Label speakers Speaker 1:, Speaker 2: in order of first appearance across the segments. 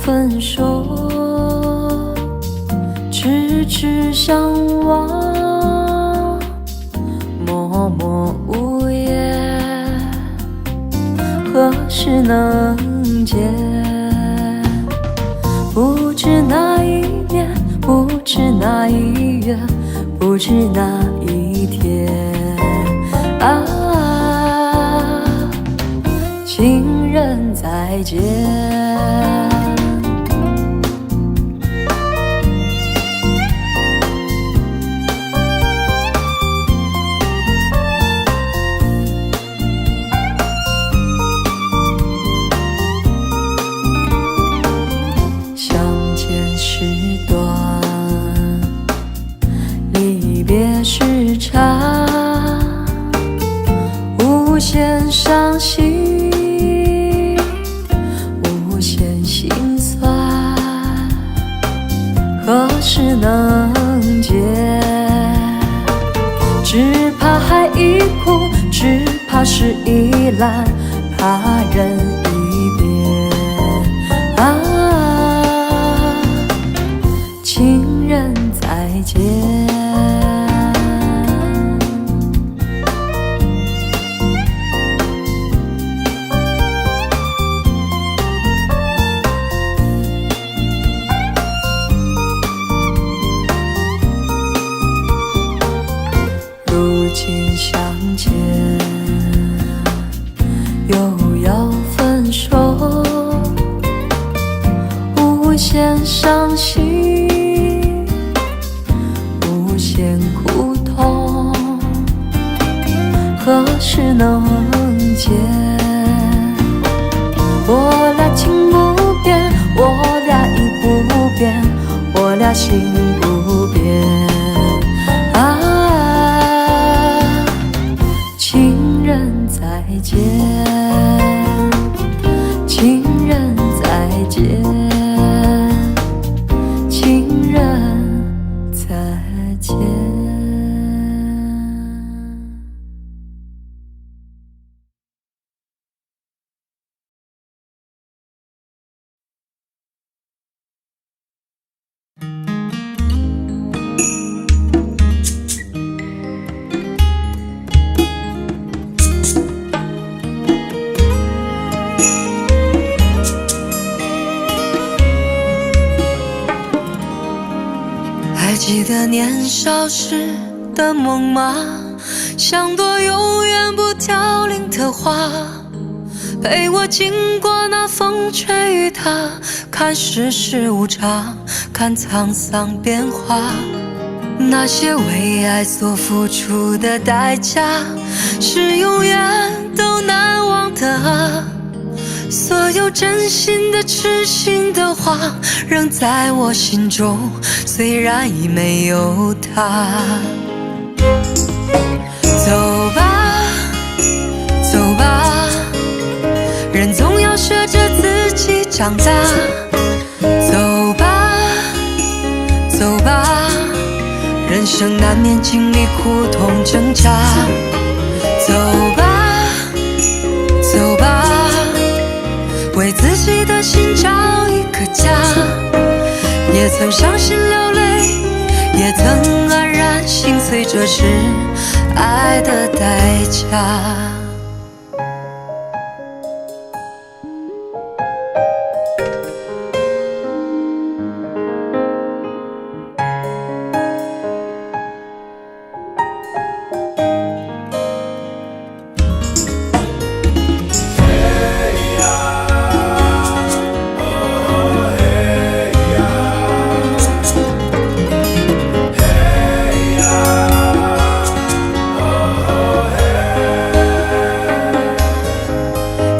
Speaker 1: 分手，痴痴相望，默默无言，何时能见？不知哪一年，不知哪一月，不知哪一天啊，情人再见。相见时短，离别时长，无限伤心，无限心酸，何时能见？只怕海一哭，只怕事已烂，怕人已变啊，情人再见。如今相见，又要分手，无限伤心，无限苦痛，何时能见？我俩情不变，我俩意不变，我俩心不变啊，情人再见，情人再见，情人再见。还记得年少时的梦吗？像朵永远不凋零的花，陪我经过那风吹雨打，看世事无常，看沧桑变化。那些为爱所付出的代价，是永远都难忘的啊。所有真心的痴心的话，仍在我心中，虽然已没有他。走吧，走吧，人总要学着自己长大。走吧，走吧，人生难免经历苦痛挣扎。走吧，走吧，为自己的心找一个家，也曾伤心流泪，也曾黯然心碎，这是爱的代价。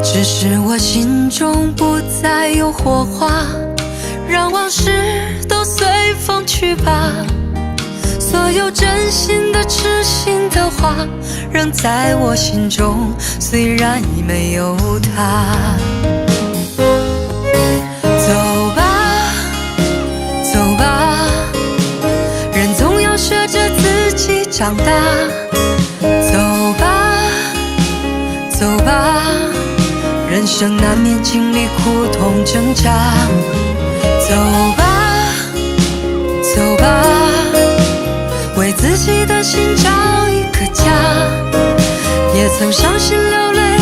Speaker 1: 只是我心中不再有火花，让往事都随风去吧。所有真心的痴心的话，仍在我心中，虽然已没有他。走吧，走吧，人总要学着自己长大。走吧，走吧，人生难免经历苦痛挣扎。走吧，走吧，为自己的心找一个家。也曾伤心流泪，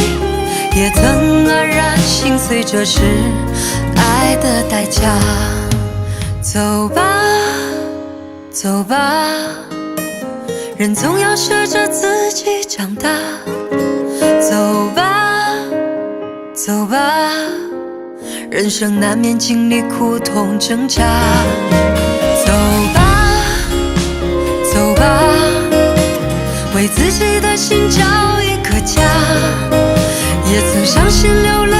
Speaker 1: 也曾黯然心碎，这是爱的代价。走吧，走吧，人总要学着自己长大。走吧，走吧，人生难免经历苦痛挣扎。走吧，走吧，为自己的心找一个家。也曾伤心流泪，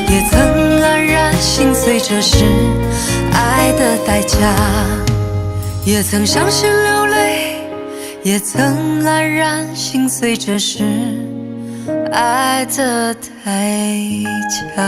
Speaker 1: 也曾黯然心碎，这是爱的代价。也曾伤心流泪，也曾黯然心碎，这是爱的代价。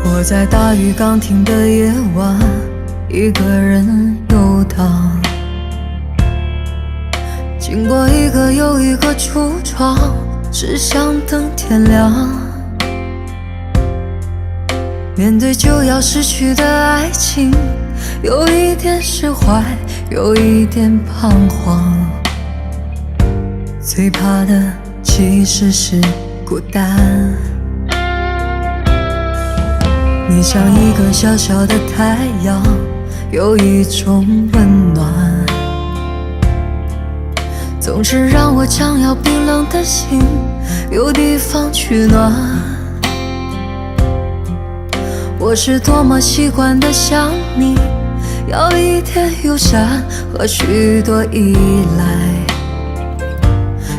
Speaker 1: 我在大雨刚停的夜晚，一个人游荡，经过一个又一个橱窗，只想等天亮。面对就要失去的爱情，有一点释怀，有一点彷徨。最怕的其实是孤单。你像一个小小的太阳，有一种温暖，总是让我将要冰冷的心有地方取暖。我是多么习惯地想你，要一点友善和许多依赖，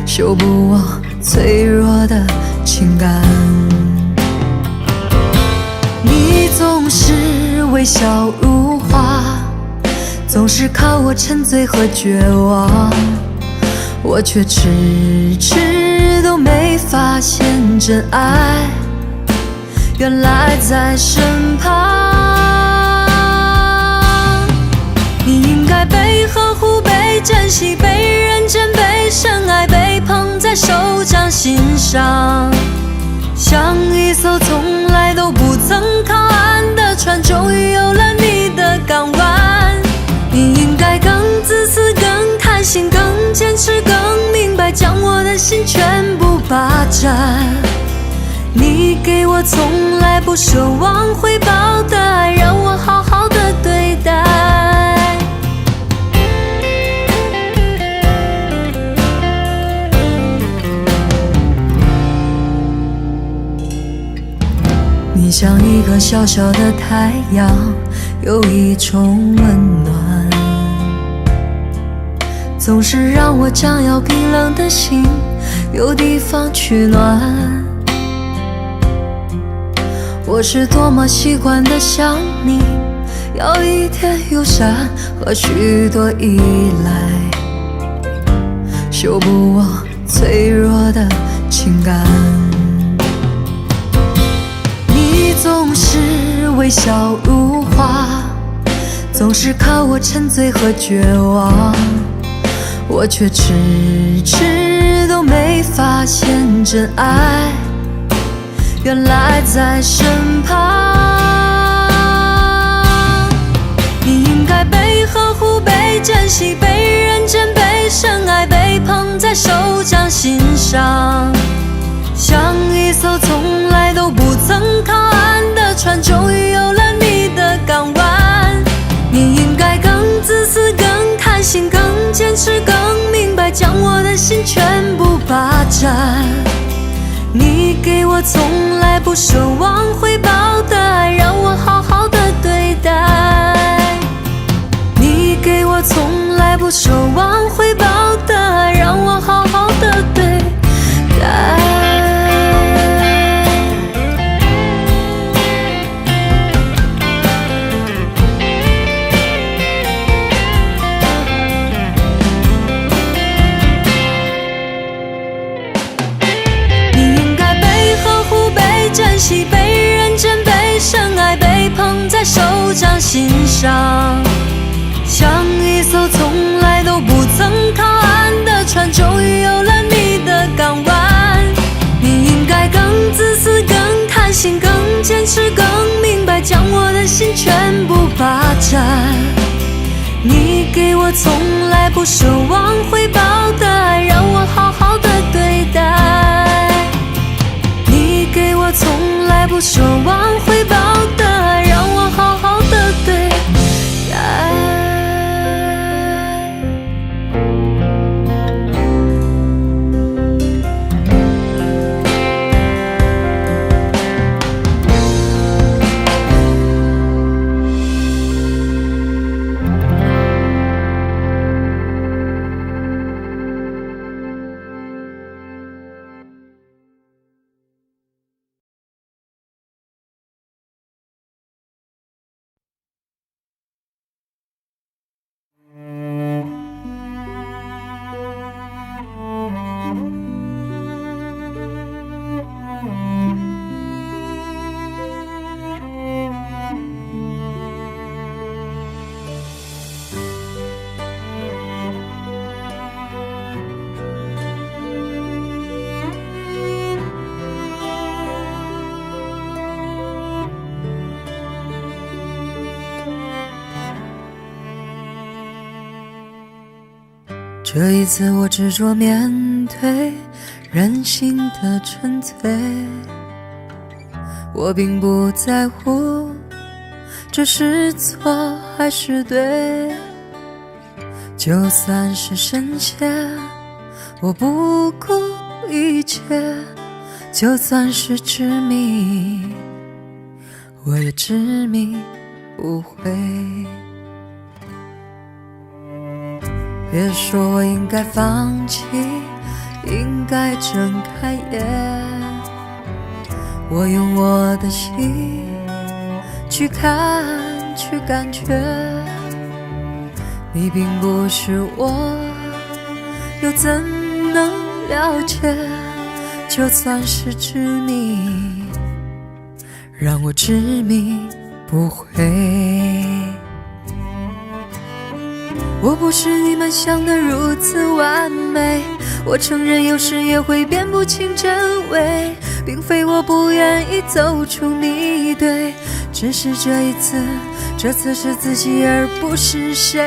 Speaker 1: 修补我脆弱的情感。你总是微笑如花，总是看我沉醉和绝望，我却迟迟都没发现真爱原来在身旁。你应该被呵护，被珍惜，被认真，被深爱，被捧在手掌心上，像一艘从来都不曾靠岸的船，终于有了你的港湾。你应该更自私，更贪心，更坚持，更明白，将我的心全部霸占。你给我从来不奢望回报的爱，让我好好的对待。你像一个小小的太阳，有一种温暖，总是让我将要冰冷的心有地方取暖。我是多么习惯地想你，要一点友善和许多依赖，修补我脆弱的情感。你总是微笑如花，总是看我沉醉和绝望，我却迟迟都没发现真爱原来在身旁。你应该被呵护，被珍惜，被认真，被深爱，被捧在手掌心上，像一艘从来都不曾靠岸的船，终于有了你的港湾。你应该更自私，更贪心，更坚持，更明白，将我的心全部霸占。你给我从来不奢望回报的爱，让我好好的对待。奢望回报的爱，让我好好的对待。你应该被呵护、被珍惜、被认真、被深爱、被捧在手掌心上，像一艘从来都不曾靠岸的船，终于有了你的港湾。你应该更自私、更贪心、更坚持、更明白，将我的心全部霸占。你给我从来不奢望回报的爱，让我好好的对待。你给我从来不奢望回报的爱，让我好好的对待。这一次我执着面对人性的纯粹，我并不在乎这是错还是对，就算是深陷我不顾一切，就算是执迷我也执迷不悔。别说我应该放弃，应该睁开眼，我用我的心去看去感觉，你并不是我，又怎能了解？就算是执迷，让我执迷不悔。我不是你们想的如此完美，我承认有时也会辨不清真伪，并非我不愿意走出迷对，只是这一次，这次是自己而不是谁。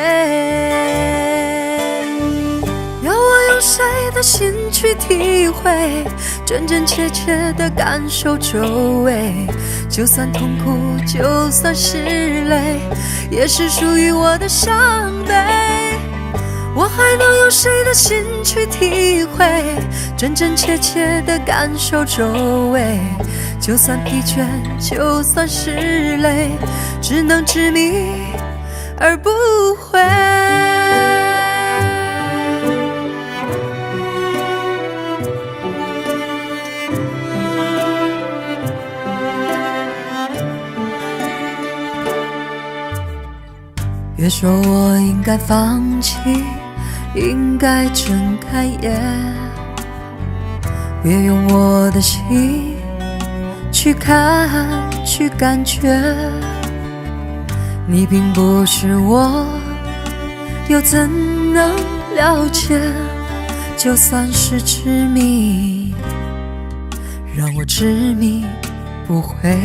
Speaker 1: 要我用谁的心去体会，真真切切的感受周围，就算痛苦，就算是泪，也是属于我的伤悲。我还能用谁的心去体会，真真切切的感受周围，就算疲倦，就算是累，只能执迷而不悔。别说我应该放弃，应该睁开眼，别用我的心去看去感觉，你并不是我，又怎能了解？就算是执迷，让我执迷不悔。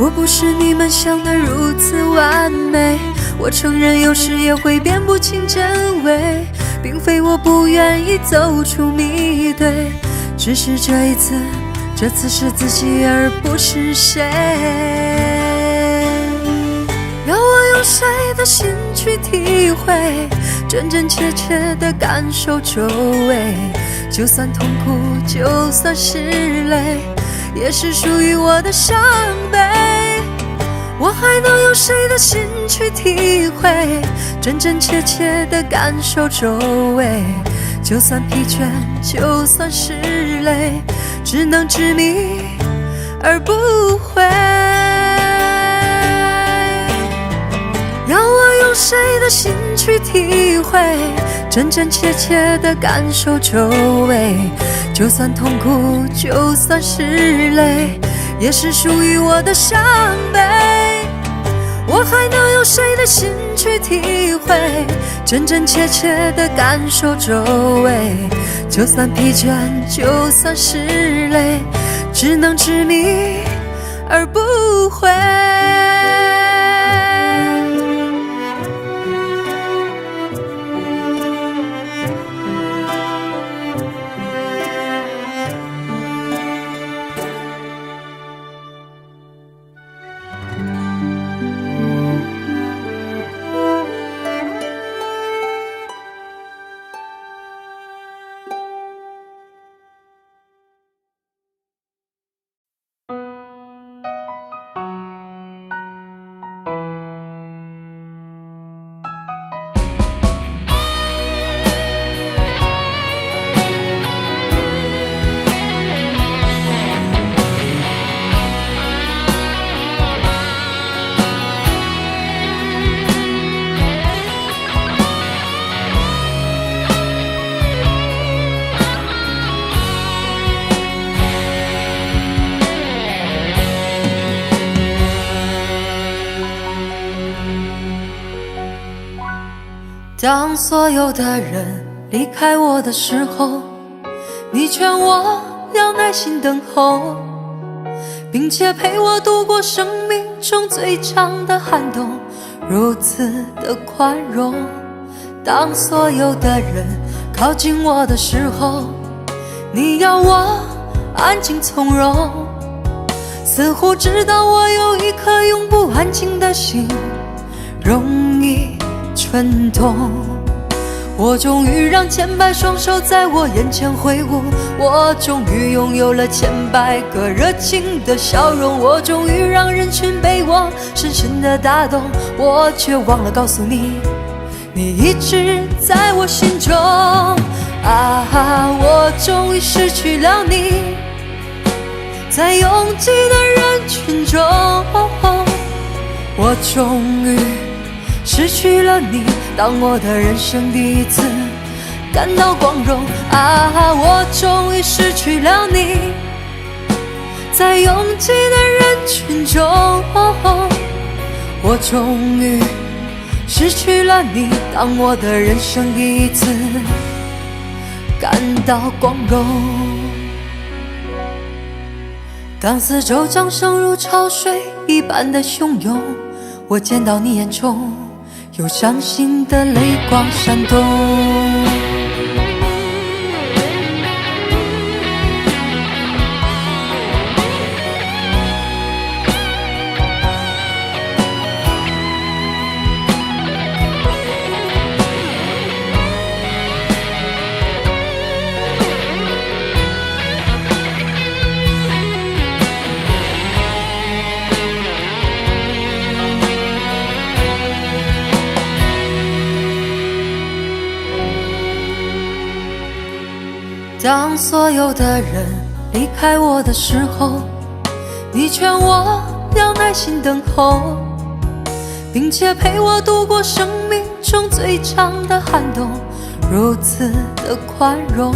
Speaker 1: 我不是你们想的如此完美，我承认有时也会辨不清真伪，并非我不愿意走出迷对，只是这一次，这次是自己而不是谁。要我用谁的心去体会，真真切切的感受周围，就算痛苦，就算是泪，也是属于我的伤悲。我还能用谁的心去体会，真真切切地感受周围？就算疲倦，就算是累，只能执迷而不悔。让我用谁的心去体会，真真切切地感受周围？就算痛苦，就算是泪，也是属于我的伤悲。我还能用谁的心去体会，真真切切地感受周围？就算疲倦，就算是累，只能执迷而不悔。当所有的人离开我的时候，你劝我要耐心等候，并且陪我度过生命中最长的寒冬，如此的宽容。当所有的人靠近我的时候，你要我安静从容，似乎知道我有一颗永不安静的心，容易蠢动。我终于让千百双手在我眼前挥舞，我终于拥有了千百个热情的笑容，我终于让人群被我深深的打动，我却忘了告诉你，你一直在我心中。我终于失去了你，在拥挤的人群中，我终于失去了你，当我的人生第一次感到光荣。我终于失去了你，在拥挤的人群中，我终于失去了你，当我的人生第一次感到光荣。当四周掌声如潮水一般的汹涌，我见到你眼中有伤心的泪光闪动。当所有的人离开我的时候，你劝我要耐心等候，并且陪我度过生命中最长的寒冬，如此的宽容。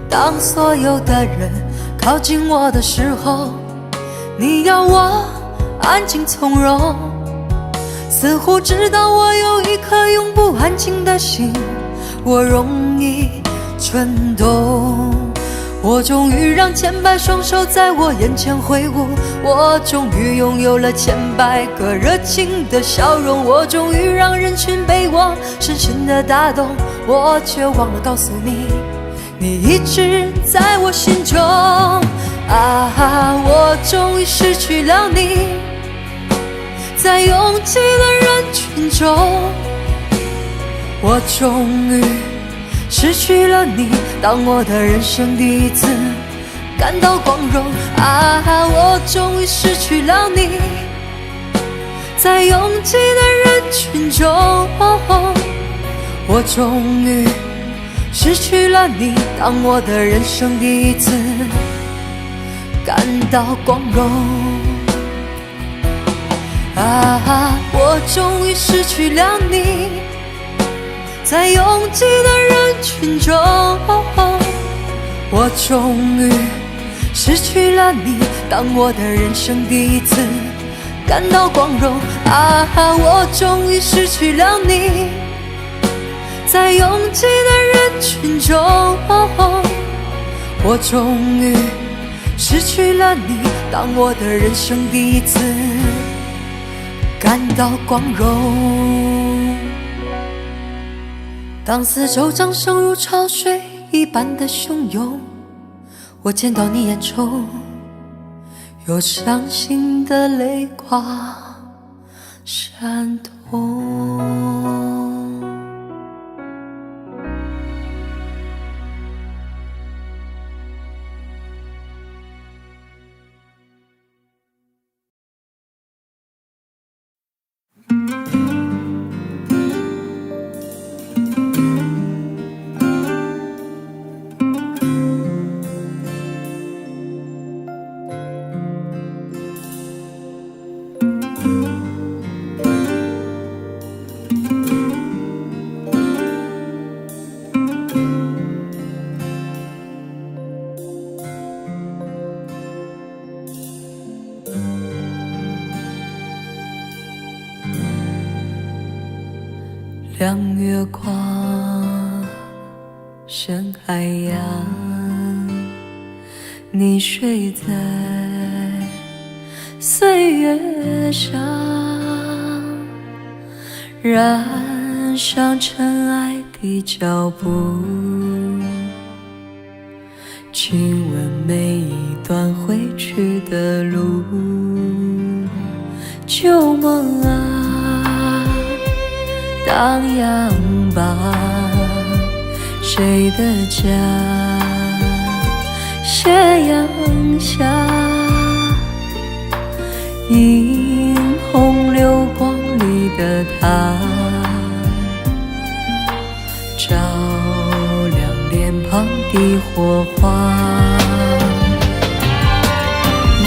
Speaker 1: 当所有的人靠近我的时候，你要我安静从容，似乎知道我有一颗永不安静的心，我容易蠢动。我终于让千百双手在我眼前挥舞，我终于拥有了千百个热情的笑容，我终于让人群被我深深的打动，我却忘了告诉你，你一直在我心中。我终于失去了你，在拥挤的人群中，我终于失去了你，当我的人生第一次感到光荣。我终于失去了你，在拥挤的人群中，我终于失去了你，当我的人生第一次感到光荣。我终于失去了你，在拥挤的人群中，我终于失去了你，当我的人生第一次感到光荣。我终于失去了你，在拥挤的人群中，我终于失去了你，当我的人生第一次感到光荣。当四周掌声如潮水一般的汹涌，我见到你眼中有伤心的泪光闪动。亮月光，深海洋，你睡在岁月上，染上尘埃的脚步，亲吻每一段回去的路。旧梦啊，荡漾吧，谁的家？斜阳下，映红流光里的他，照亮脸庞的火花。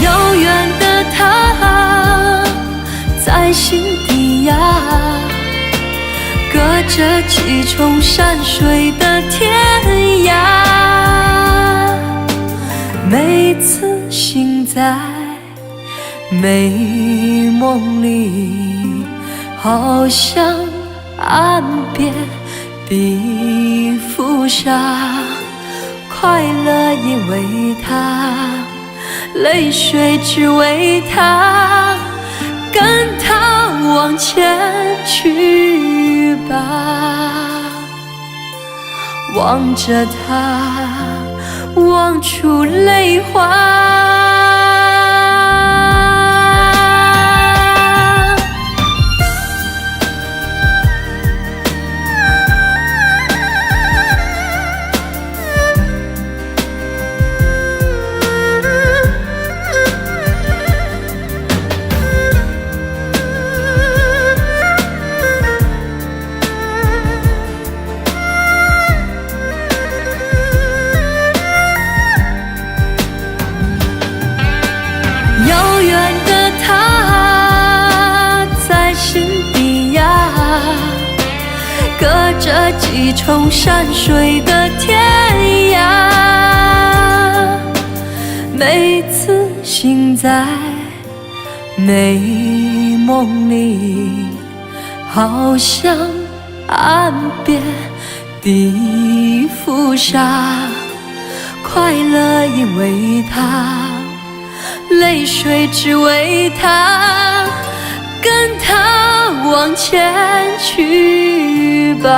Speaker 1: 遥远的他，在心底呀，隔着几重山水的天涯。每次醒在美梦里，好像岸边的浮沙。快乐因为他，泪水只为他，跟他往前去吧。望着他，望出泪花。遥远的他，在心底呀，隔着几重山水的天涯。每次醒在美梦里，好像岸边的浮沙。快乐因为他，泪水只为他，跟他往前去吧。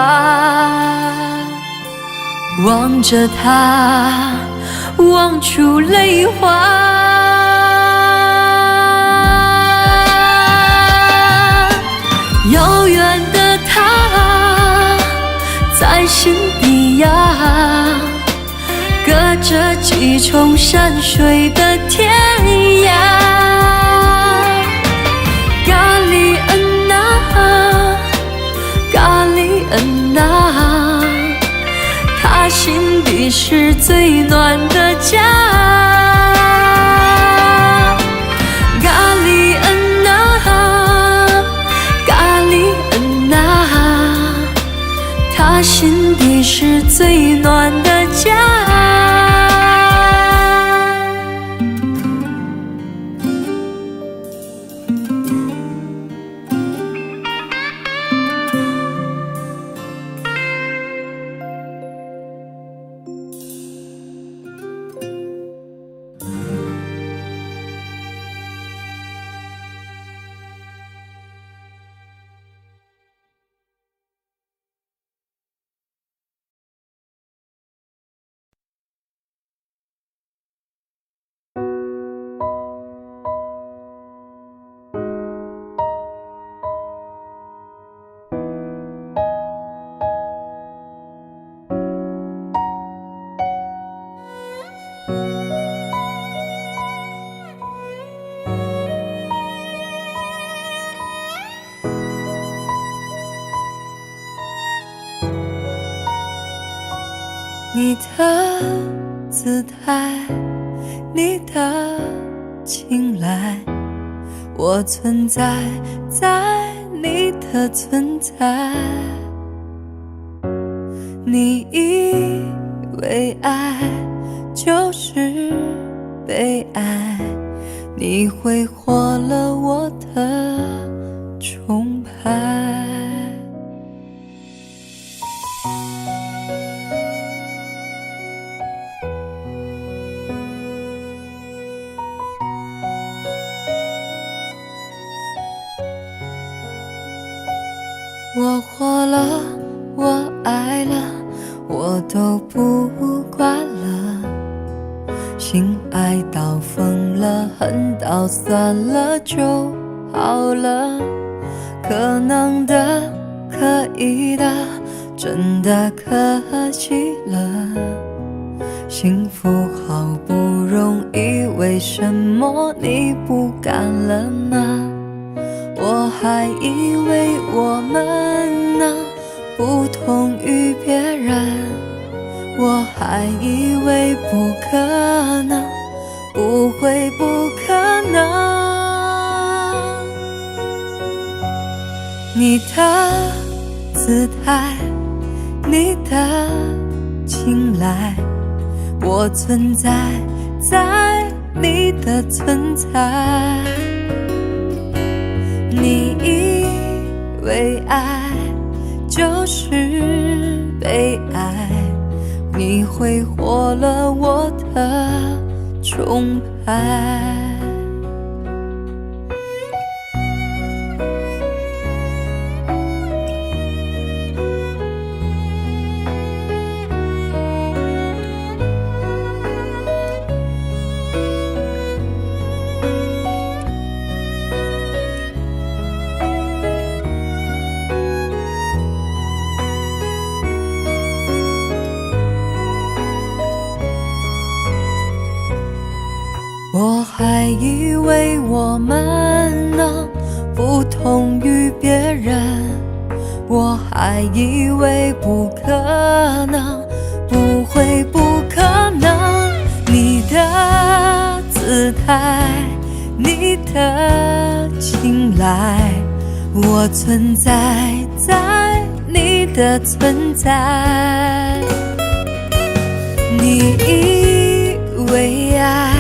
Speaker 1: 望着他，望出泪花。遥远的他，在心底呀，隔着几重山水的天涯。咖喱你是最暖的家。咖喱恩呐，咖喱恩呐，他心底是最暖的家。你的姿态，你的青睐，我存在在你的存在。你以为爱就是被爱，你挥霍了我的崇拜。我活了，我爱了，我都不管了。心爱到疯了，恨到算了就好了。可能的，可以的，真的可惜了。幸福好不容易，为什么你不敢了呢？我还以为我们呢不同于别人，我还以为不可能，不会不可能。你的姿态，你的青睐，我存在在你的存在。你以为爱就是被爱，你挥霍了我的崇拜。我还以为我们能不同于别人，我还以为不可能，不会不可能。你的姿态，你的青睐，我存在在你的存在。你以为爱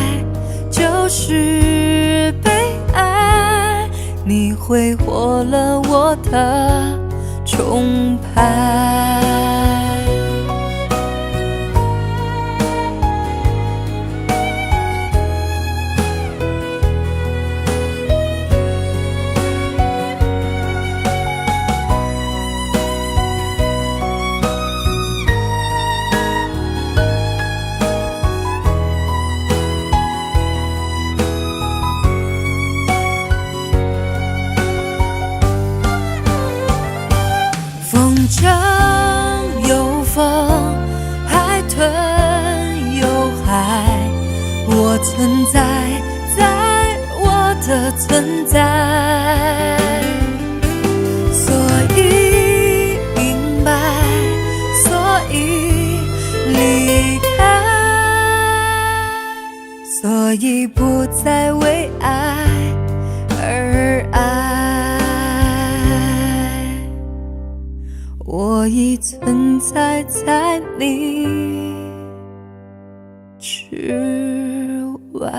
Speaker 1: 就是被爱，你挥霍了我的崇拜。风筝有风，海豚有海，我存在在我的存在，所以明白，所以离开。我已不再为爱而爱，我已存在在你之外。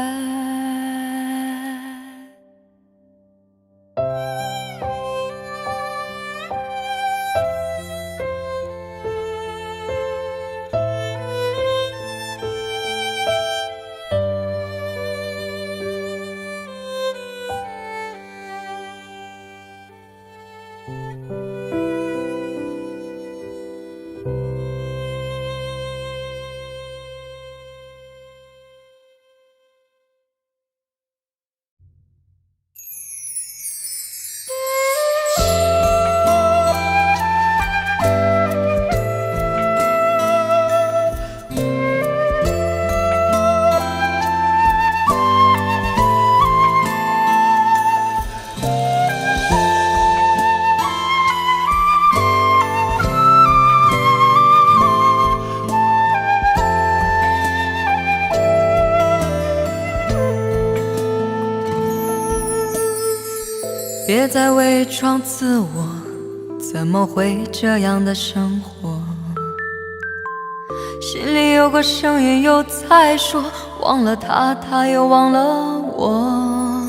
Speaker 1: 别再伪装自我，怎么会这样的生活？心里有个声音又在说，忘了他，他又忘了我。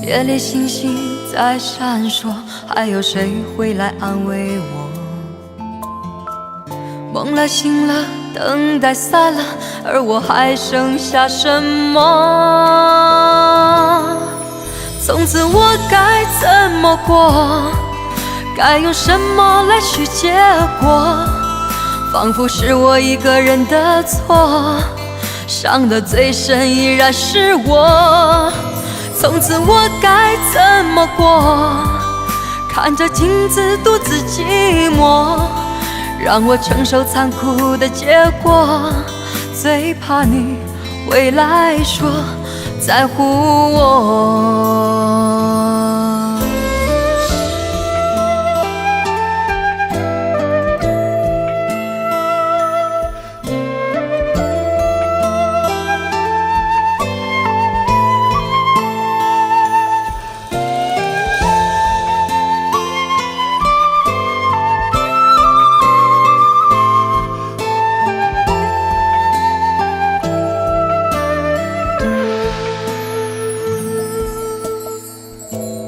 Speaker 1: 夜里星星在闪烁，还有谁会来安慰我？梦了醒了，等待散了，而我还剩下什么？从此我该怎么过？该用什么来去结果？仿佛是我一个人的错，伤得最深依然是我。从此我该怎么过？看着镜子独自寂寞，让我承受残酷的结果。最怕你回来说在乎我。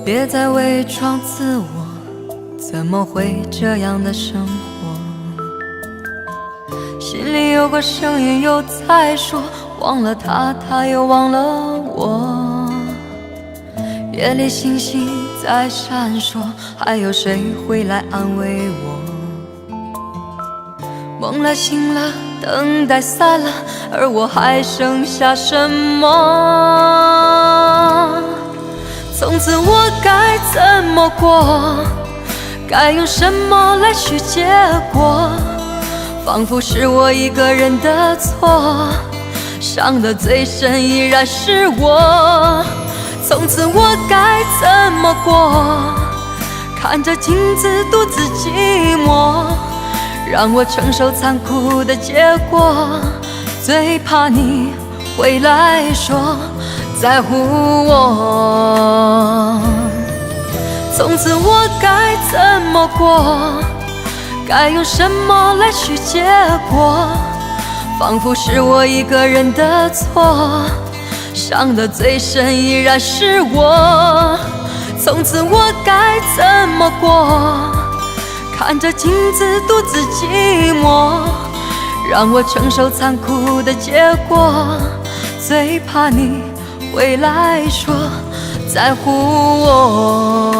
Speaker 1: 别再伪装自我，怎么会这样的生活？心里有个声音又在说，忘了他，他又忘了我。夜里星星在闪烁，还有谁会来安慰我？梦了醒了，等待散了，而我还剩下什么？从此我该怎么过？该用什么来去结果？仿佛是我一个人的错，伤得最深依然是我。从此我该怎么过？看着镜子独自寂寞，让我承受残酷的结果。最怕你回来说在乎我。从此我该怎么过？该用什么来去结果？仿佛是我一个人的错，伤得最深依然是我。从此我该怎么过？看着镜子独自寂寞，让我承受残酷的结果。最怕你回来说在乎我。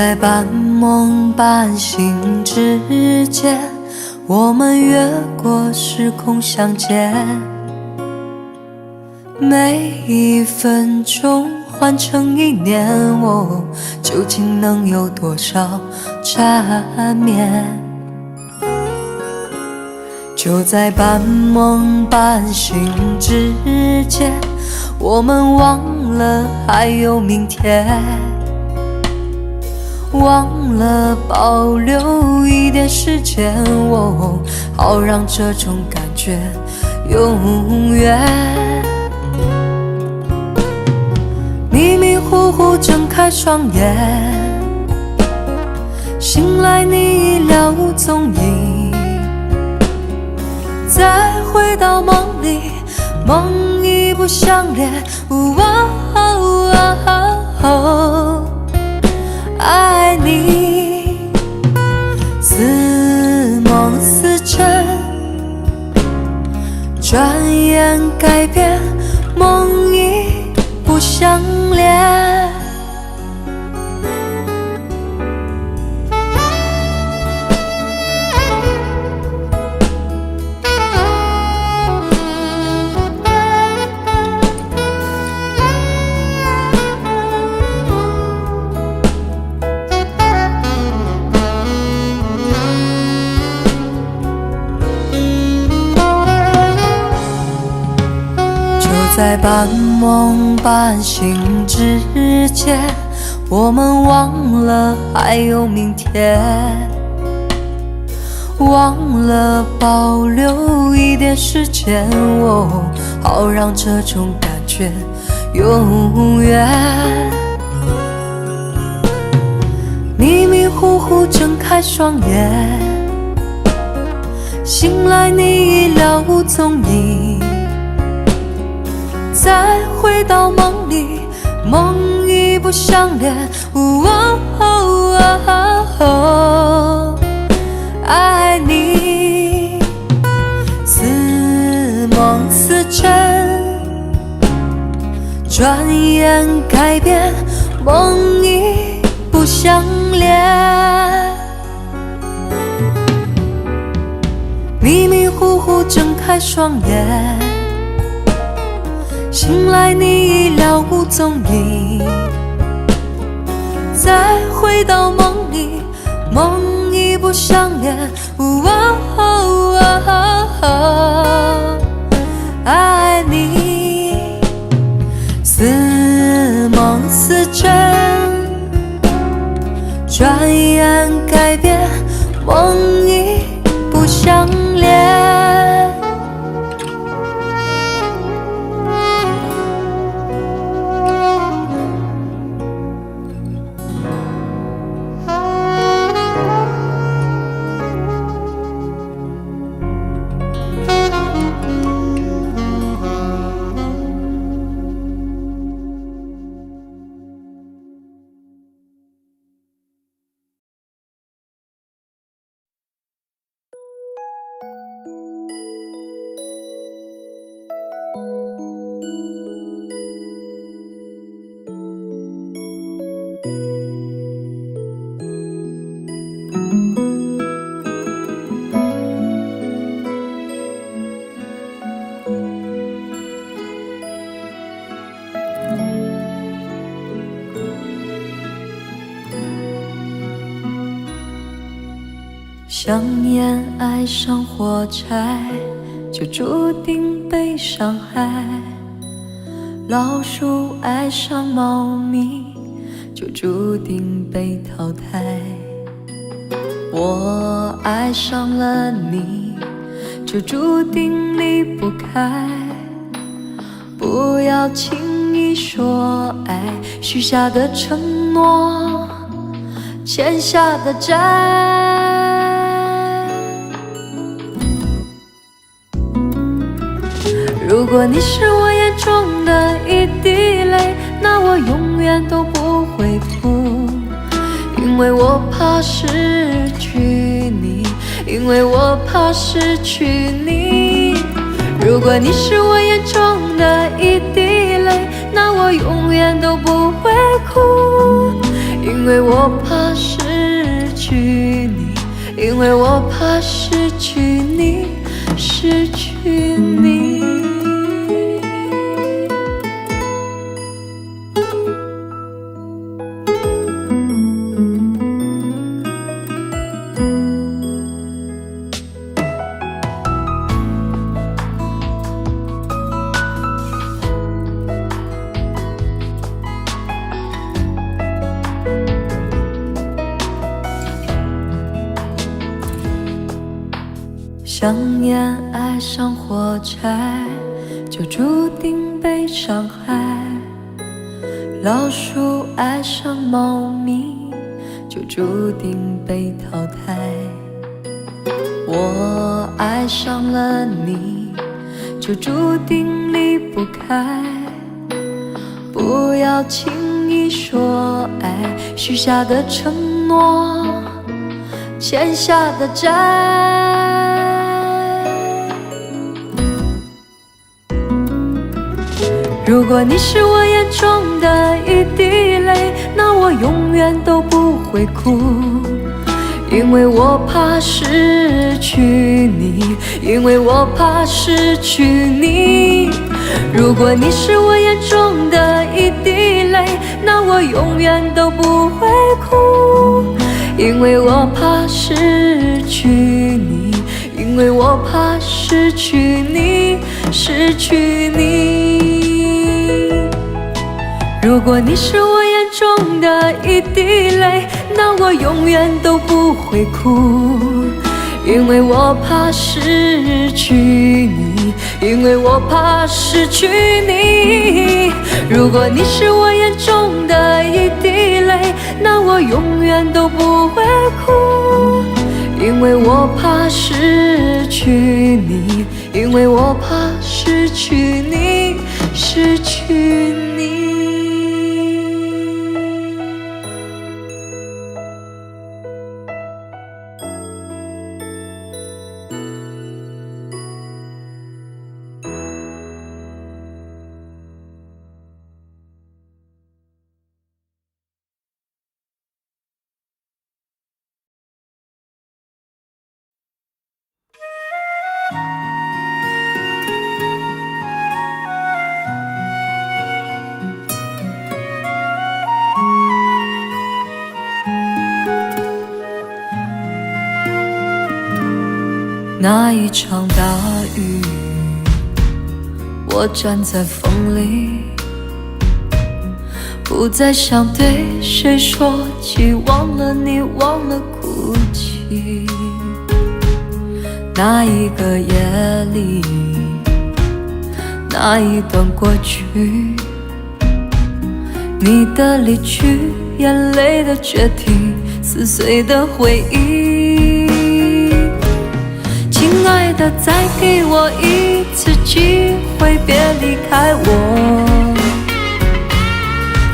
Speaker 1: 在半梦半醒之间，我们越过时空相见。每一分钟换成一年，究竟能有多少缠绵？就在半梦半醒之间，我们忘了还有明天，忘了保留一点时间，好让这种感觉永远。迷迷糊糊睁开双眼，醒来你已了无踪影。再回到梦里，梦已不相连。爱你，似梦似真，转眼改变，梦已不相连。在半梦半醒之间，我们忘了还有明天，忘了保留一点时间，好让这种感觉永远。迷迷糊糊睁开双眼，醒来你已了无踪影。再回到梦里，梦已不相连。爱你，似梦似真，转眼改变，梦已不相连。迷迷糊糊睁开双眼，醒来你已了无踪影。再回到梦里，梦已不相连。爱你，似梦似真，转眼改变，梦已不相连。想念爱上火柴，就注定被伤害。老鼠爱上猫咪，就注定被淘汰。我爱上了你，就注定离不开。不要轻易说爱，许下的承诺，欠下的债。如果你是我眼中的一滴泪，那我永远都不会哭，因为我怕失去你，因为我怕失去你。如果你是我眼中的一滴泪，那我永远都不会哭，因为我怕失去你，因为我怕失去你，失去你。想念爱上火柴，就注定被伤害。老鼠爱上猫咪，就注定被淘汰。我爱上了你，就注定离不开。不要轻易说爱，许下的承诺，欠下的债。如果你是我眼中的一滴泪，那我永远都不会哭，因为我怕失去你，因为我怕失去你。如果你是我眼中的一滴泪，那我永远都不会哭，因为我怕失去你，因为我怕失去你，失去你。如果你是我眼中的一滴泪，那我永远都不会哭，因为我怕失去你，因为我怕失去你。如果你是我眼中的一滴泪，那我永远都不会哭，因为我怕失去你，因为我怕失去你，失去你。那一场大雨，我站在风里，不再想对谁说起，忘了你，忘了哭泣。那一个夜里，那一段过去，你的离去，眼泪的决定，撕碎的回忆。亲爱的，再给我一次机会，别离开我。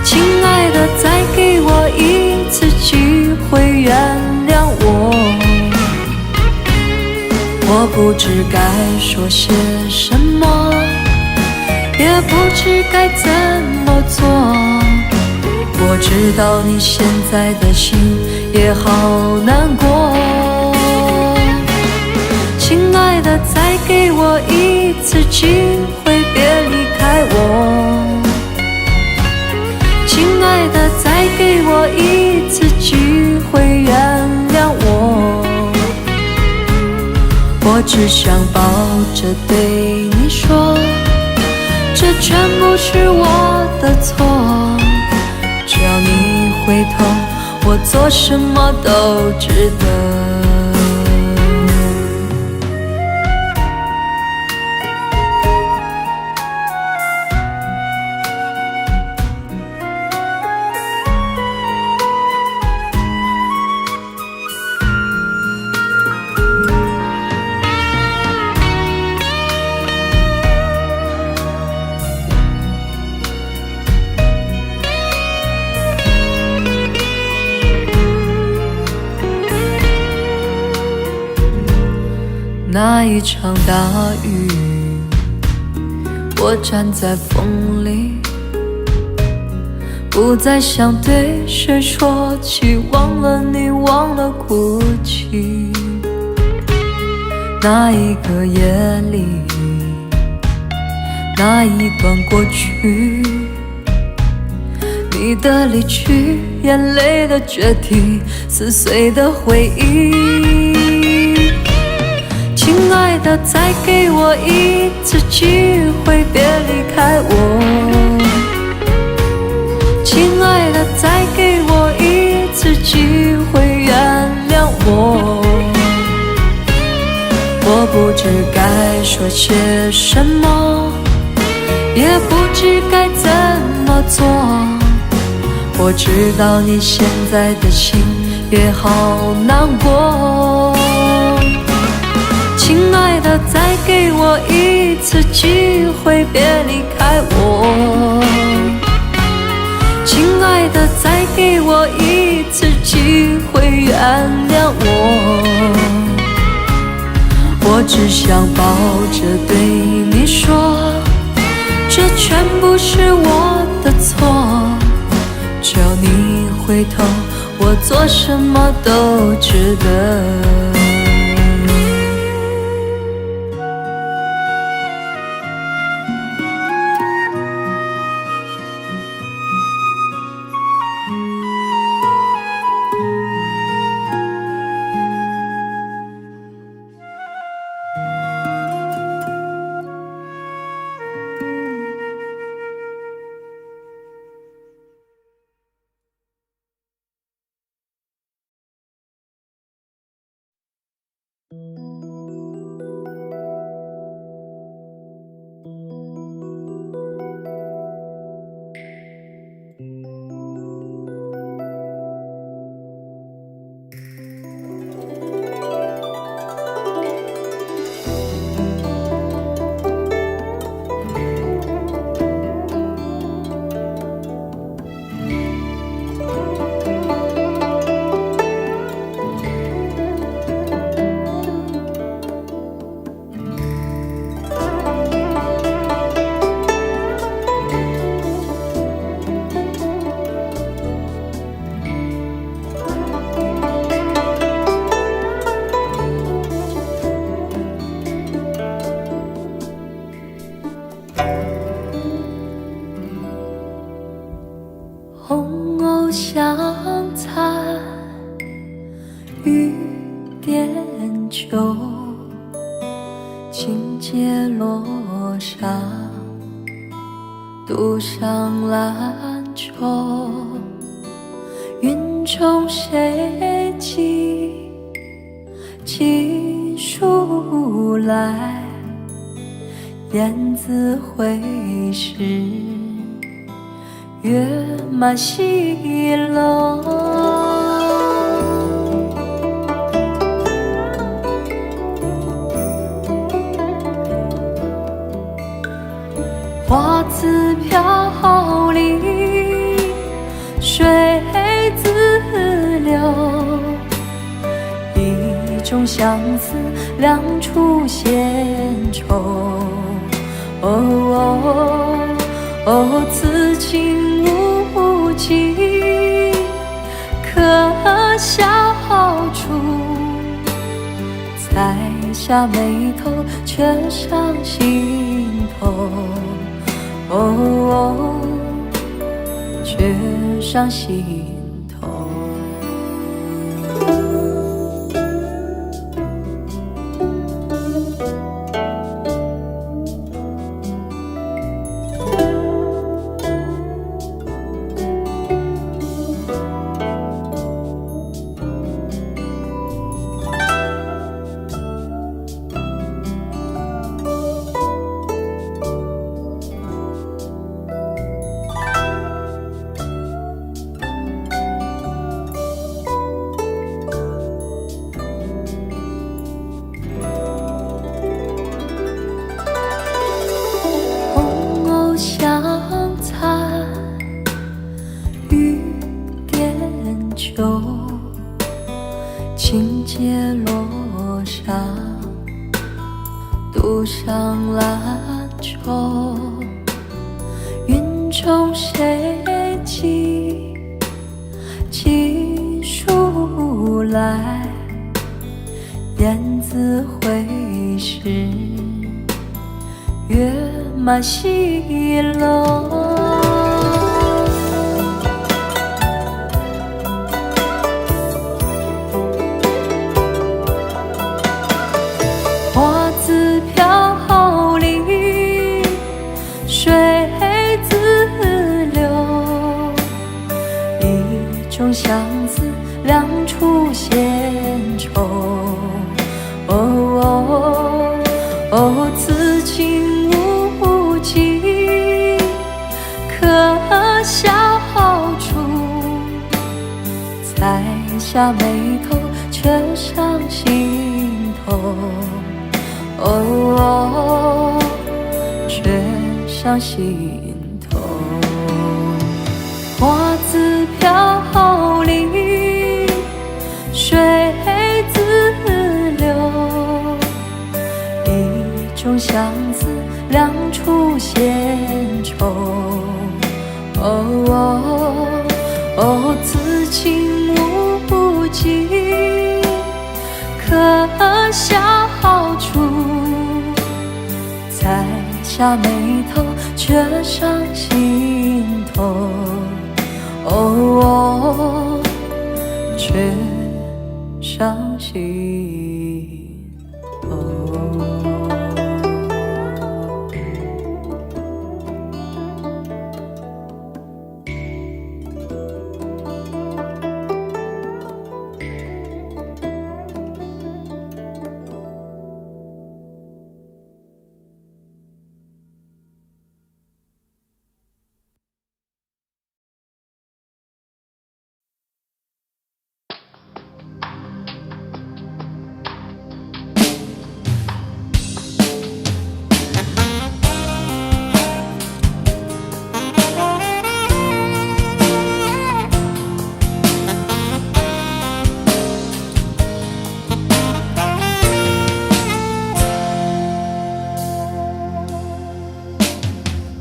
Speaker 1: 亲爱的，再给我一次机会，原谅我。我不知该说些什么，也不知该怎么做。我知道你现在的心也好难过。亲爱的，再给我一次机会，别离开我。亲爱的，再给我一次机会，原谅我。我只想抱着对你说，这全部是我的错。只要你回头，我做什么都值得。那一场大雨，我站在风里，不再想对谁说起，忘了你，忘了哭泣。那一个夜里，那一段过去，你的离去，眼泪的决堤，撕碎的回忆。亲爱的，再给我一次机会，别离开我。亲爱的，再给我一次机会，原谅我。我不知该说些什么，也不知该怎么做。我知道你现在的心也好难过。亲爱的，再给我一次机会，别离开我。亲爱的，再给我一次机会，原谅我。我只想抱着对你说，这全部是我的错。只要你回头，我做什么都值得。红藕香残，雨点秋，轻结落上，渡上兰舟。云中谁寄情书来？雁字回时，月满西楼。花自飘零，水自流。一种相思，两处闲愁。哦，此情无尽，可笑处，才下眉头，却上心头。却上心头。香残，雨点秋，轻结落上，渡上兰舟。云中谁寄书来，燕子回时，月满西楼。花自飘零，水自流，一种相思，两处闲愁。此情无计可消除，才下眉头，却上心头。却上心头。花自飘零，水自流，一种相思，两处闲愁。此情无计可消除，才下眉头，却上心头。却上心头。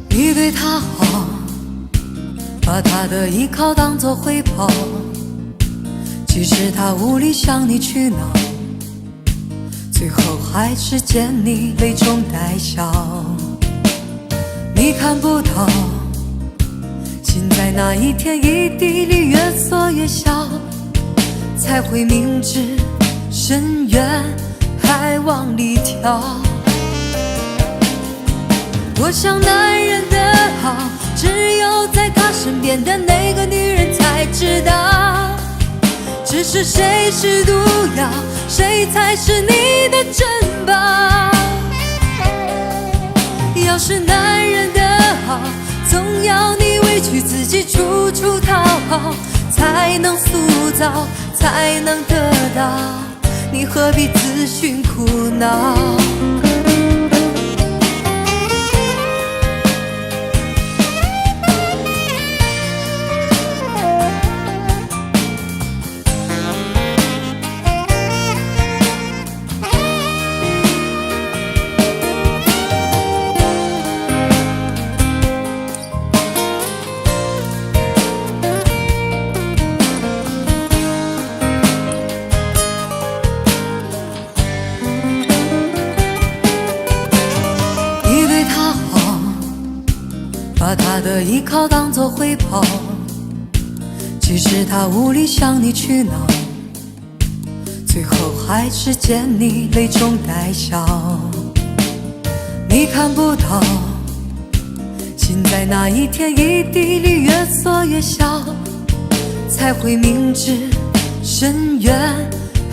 Speaker 1: 你对他好，把他的依靠当作回报，即使他无力向你取闹，最后还是见你泪中带笑。你看不到，心在那一天一地里越缩越小，才会明知深渊还往里跳。我想男人的好，只有在他身边的那个女人才知道。只是谁是毒药，谁才是你的珍宝。要是男人的好，总要你委屈自己，处处讨好，才能塑造，才能得到。你何必自寻苦恼？把他的依靠当作回报，即使他无力向你取闹，最后还是见你泪中带笑。你看不到，心在那一天一地里越缩越小，才会明知深渊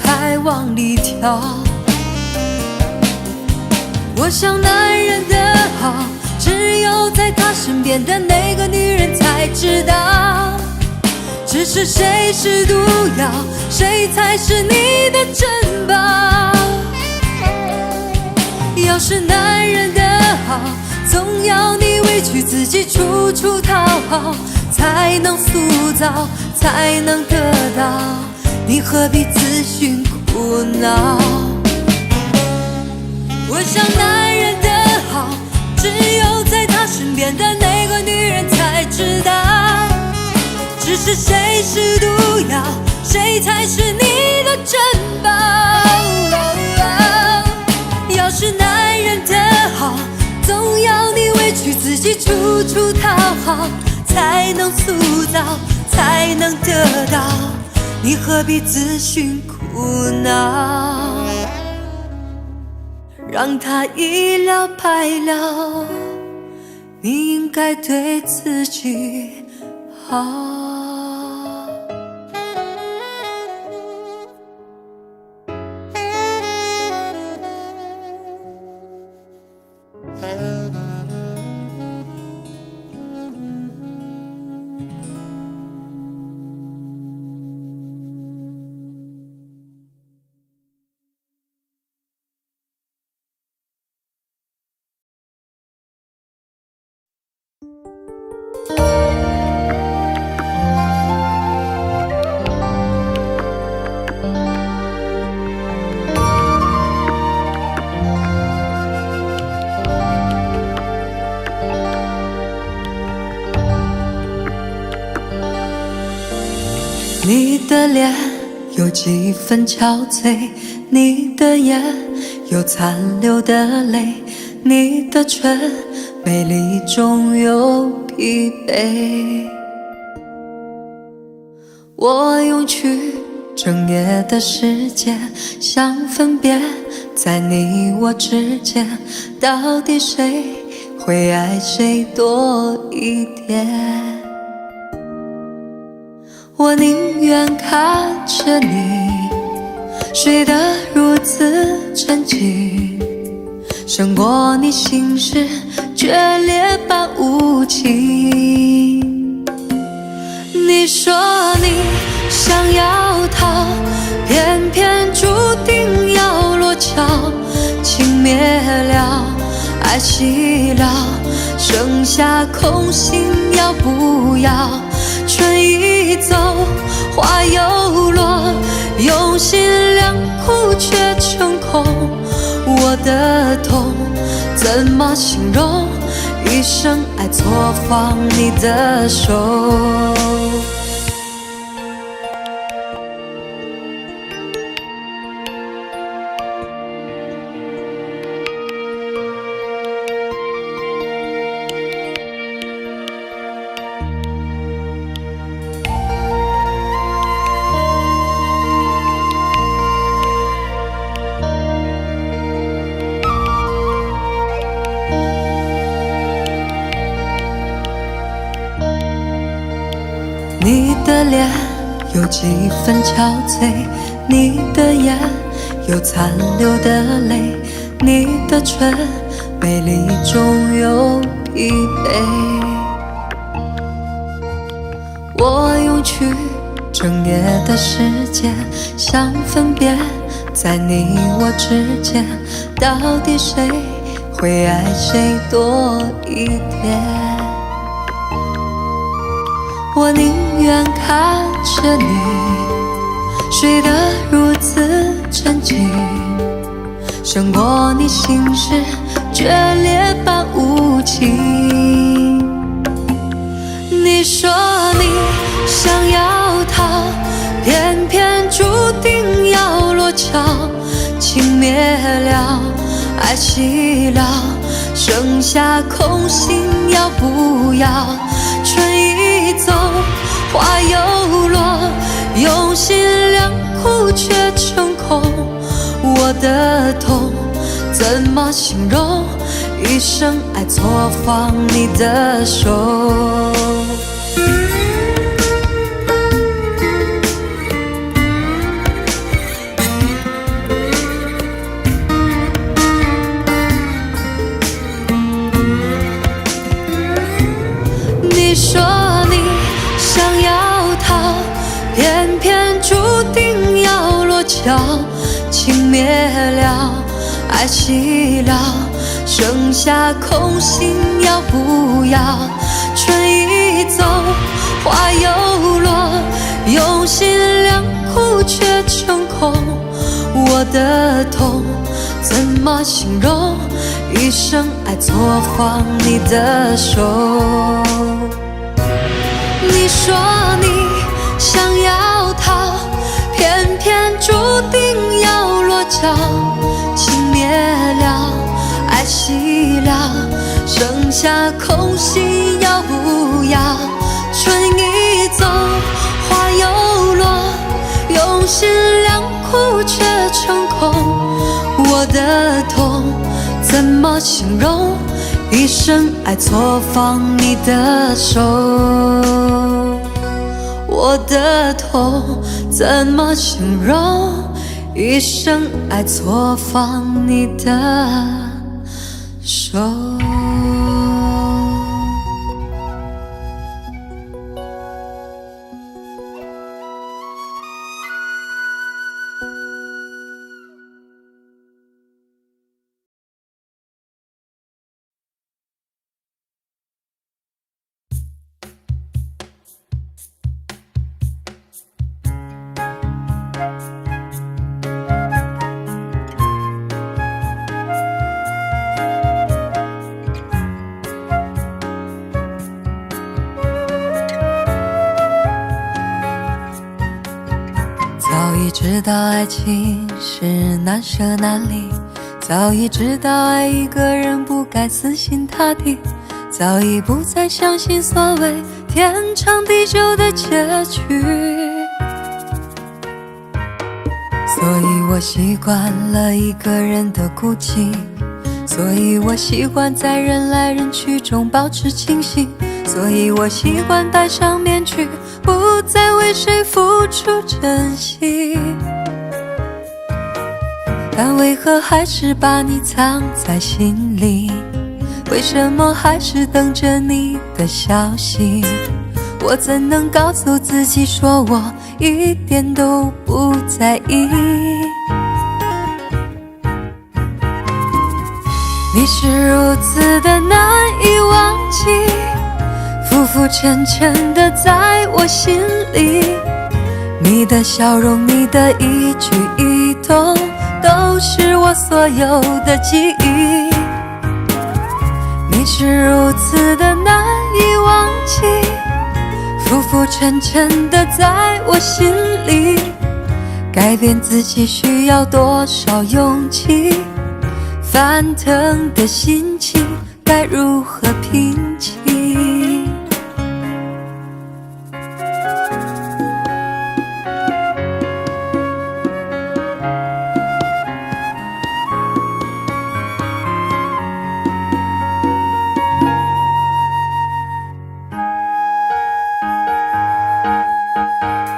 Speaker 1: 还往里跳。我想男人的好，只有在他身边的那个女人才知道。只是谁是毒药，谁才是你的珍宝。要是男人的好，总要你委屈自己，处处讨好，才能塑造，才能得到。你何必自寻苦恼？我想男人的好，只有在他身边的那个女人才才是你的珍宝。要是男人的好，总要你委屈自己，处处讨好，才能塑造，才能得到。你何必自寻苦恼？让他一了百了，你应该对自己好。你的脸有几分憔悴，你的眼有残留的泪，你的唇美丽中有疲惫。我用去整夜的时间，想分辨在你我之间，到底谁会爱谁多一点。我宁愿看着你睡得如此沉静，胜过你心事决裂般无情。你说你想要逃，偏偏注定要落脚，情灭了，爱熄了，剩下空心要不要？春已走，花又落，用心良苦却成空。我的痛怎么形容？一生爱错放你的手。你的脸有几分憔悴，你的眼有残留的泪，你的唇美丽中有疲惫。我用去整夜的时间，想分辨在你我之间，到底谁会爱谁多一点。我宁愿看着你睡得如此沉静，胜过你心事决裂般无情。你说你想要逃，偏偏注定要落脚，情灭了，爱熄了，剩下空心要不要？春已走，花又落，用心良苦却成空。我的痛怎么形容？一生爱错放你的手。你说你想要逃，偏偏注定要落脚，情灭了，爱熄了，剩下空心要不要？春已走，花又落，用心良苦却成空。我的痛怎么形容？一生爱错放你的手。你说你想要逃，偏了，情灭了，爱熄了，剩下空心要不要？春已走，花又落，用心良苦却成空。我的痛怎么形容？一生爱错放你的手。我的痛怎么形容？一生爱错放你的手。早已知道爱情是难舍难离，早已知道爱一个人不该死心塌地，早已不再相信所谓天长地久的结局。所以我习惯了一个人的孤寂，所以我习惯在人来人去中保持清醒，所以我习惯戴上面具，不再为谁付出真心。但为何还是把你藏在心里？为什么还是等着你的消息？我怎能告诉自己说我一点都不在意？你是如此的难以忘记，浮浮沉沉的在我心里，你的笑容，你的一举一动，都是我所有的记忆。你是如此的难以忘记，浮浮沉沉的在我心里，改变自己需要多少勇气？翻腾的心情该如何平静？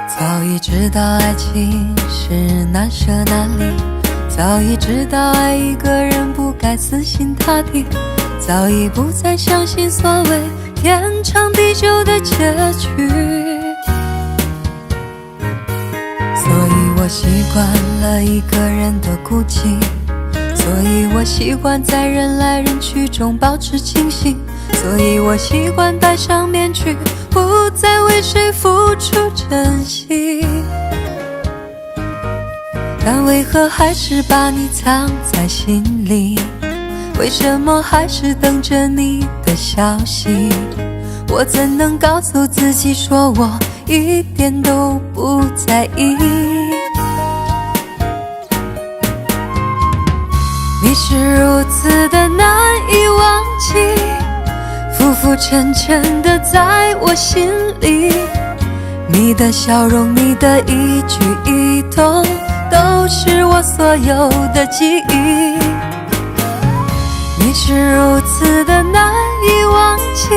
Speaker 1: 早已知道爱情是难舍难离，早已知道爱一个人不该死心塌地，早已不再相信所谓天长地久的结局。所以我习惯了一个人的孤寂，所以我习惯在人来人去中保持清醒，所以我习惯戴上面具，不再为谁付出真心。但为何还是把你藏在心里？为什么还是等着你的消息？我怎能告诉自己说我一点都不在意？你是如此的难以忘记，浮浮沉沉的在我心里，你的笑容，你的一举一动，都是我所有的记忆。你是如此的难以忘记，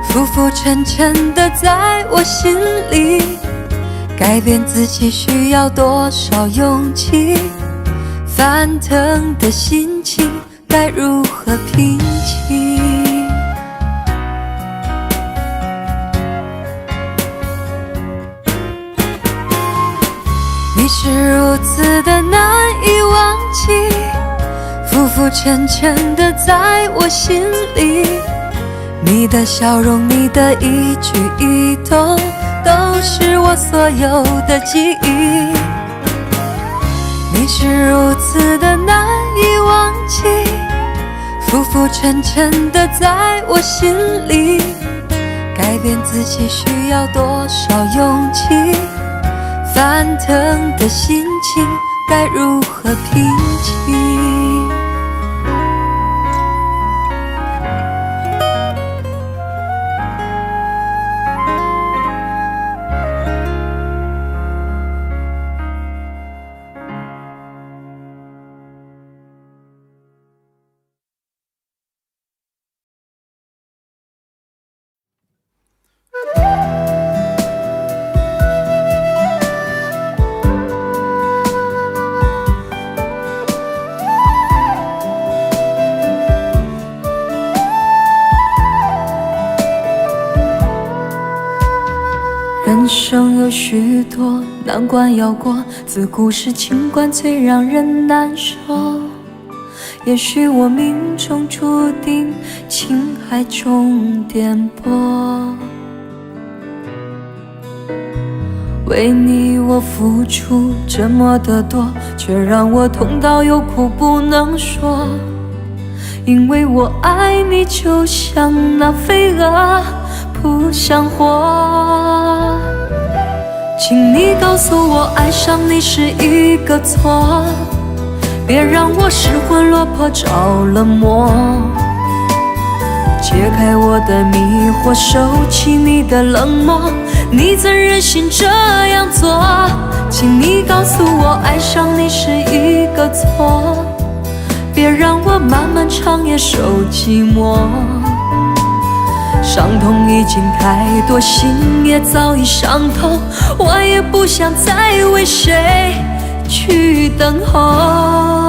Speaker 1: 浮浮沉沉的在我心里，改变自己需要多少勇气？翻腾的心情该如何平静？你是如此的难以忘记，浮浮沉沉的在我心里，你的笑容，你的一举一动，都是我所有的记忆。你是如此的难以忘记，浮浮沉沉的在我心里，改变自己需要多少勇气？翻腾的心情该如何平静？人生有许多难关要过，自古是情关最让人难受。也许我命中注定情海中颠簸，为你我付出这么的多，却让我痛到有苦不能说。因为我爱你就像那飞蛾扑向火，请你告诉我爱上你是一个错，别让我失魂落魄着了魔。解开我的迷惑，收起你的冷漠，你怎忍心这样做？请你告诉我爱上你是一个错，别让我漫漫长夜受寂寞。伤痛已经太多，心也早已伤透，我也不想再为谁去等候。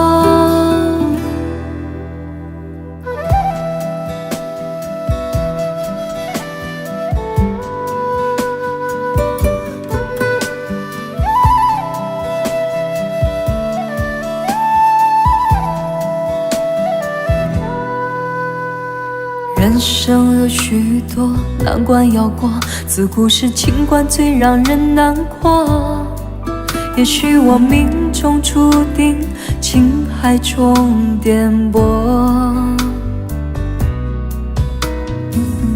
Speaker 1: 人生有许多难关要过，自古是情关最让人难过。也许我命中注定情海中颠簸，